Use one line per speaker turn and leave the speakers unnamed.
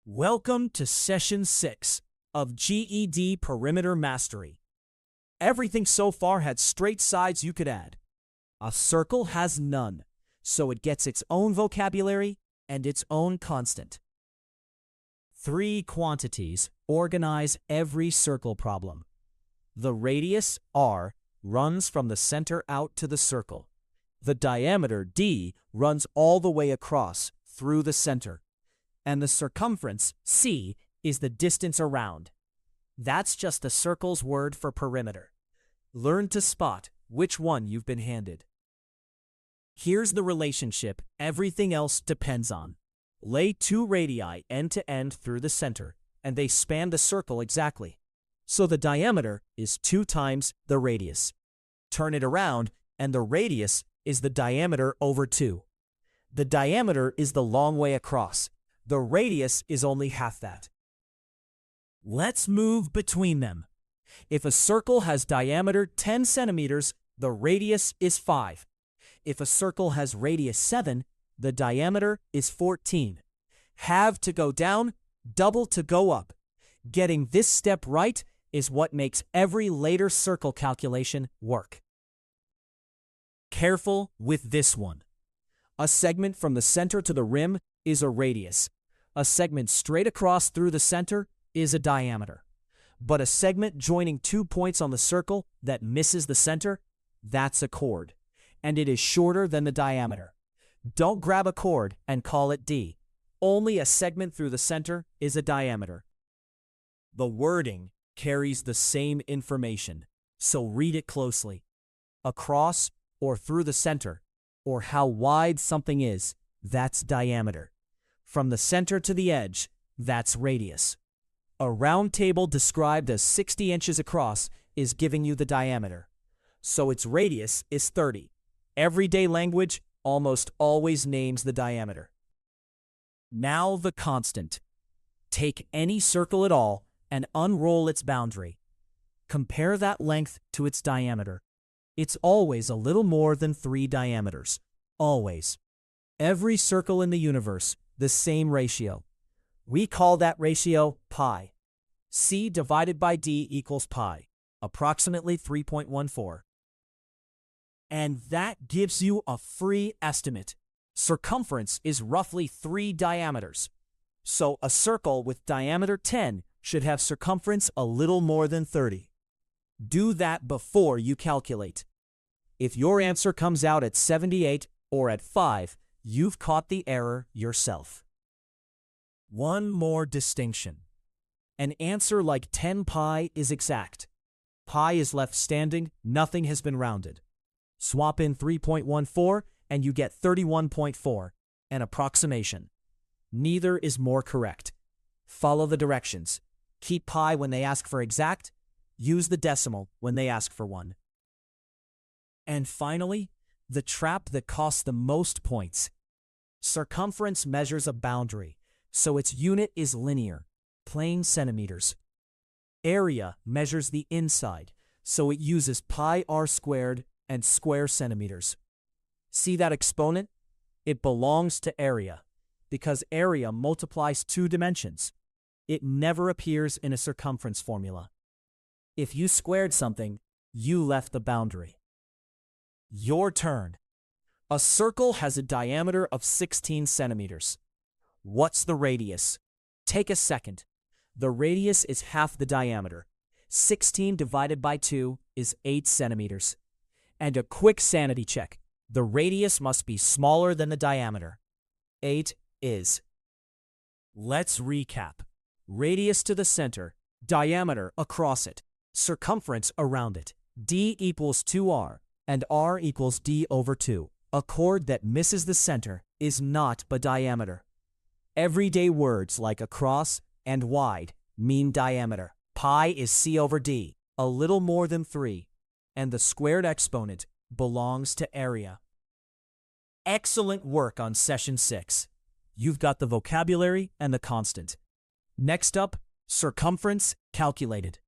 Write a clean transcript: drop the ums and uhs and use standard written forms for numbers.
Welcome to Session 6 of GED Perimeter Mastery. Everything so far had straight sides you could add. A circle has none, so it gets its own vocabulary and its own constant. 3 quantities organize every circle problem. The radius, r, runs from the center out to the circle. The diameter, d, runs all the way across, through the center. And the circumference, c, is the distance around. That's just the circle's word for perimeter. Learn to spot which one you've been handed. Here's the relationship everything else depends on. Lay 2 radii end to end through the center, and they span the circle exactly. So the diameter is 2 times the radius. Turn it around, and the radius is the diameter over 2. The diameter is the long way across. The radius is only half that. Let's move between them. If a circle has diameter 10 centimeters, the radius is 5. If a circle has radius 7, the diameter is 14. Halve to go down, double to go up. Getting this step right is what makes every later circle calculation work. Careful with this one. A segment from the center to the rim is a radius. A segment straight across through the center is a diameter. But a segment joining 2 points on the circle that misses the center, that's a chord. And it is shorter than the diameter. Don't grab a chord and call it d. Only a segment through the center is a diameter. The wording carries the same information, so read it closely. Across or through the center, or how wide something is, that's diameter. From the center to the edge, that's radius. A round table described as 60 inches across is giving you the diameter. So its radius is 30. Everyday language almost always names the diameter. Now the constant. Take any circle at all and unroll its boundary. Compare that length to its diameter. It's always a little more than 3 diameters. Always. Every circle in the universe, the same ratio. We call that ratio pi. C divided by d equals pi, approximately 3.14. And that gives you a free estimate. Circumference is roughly 3 diameters. So a circle with diameter 10 should have circumference a little more than 30. Do that before you calculate. If your answer comes out at 78 or at 5, you've caught the error yourself. One more distinction. An answer like 10 pi is exact. Pi is left standing, nothing has been rounded. Swap in 3.14 and you get 31.4, an approximation. Neither is more correct. Follow the directions. Keep pi when they ask for exact. Use the decimal when they ask for 1. And finally, the trap that costs the most points. Circumference measures a boundary, so its unit is linear, plain centimeters. Area measures the inside, so it uses pi r squared and square centimeters. See that exponent? It belongs to area, because area multiplies 2 dimensions. It never appears in a circumference formula. If you squared something, you left the boundary. Your turn. A circle has a diameter of 16 centimeters. What's the radius? Take a second. The radius is half the diameter. 16 divided by 2 is 8 centimeters. And a quick sanity check. The radius must be smaller than the diameter. 8 is. Let's recap. Radius to the center, diameter across it, circumference around it. D equals 2r, and r equals d over 2. A chord that misses the center is not the diameter. Everyday words like across and wide mean diameter. Pi is c over d, a little more than 3, and the squared exponent belongs to area. Excellent work on Session 6. You've got the vocabulary and the constant. Next up, circumference calculated.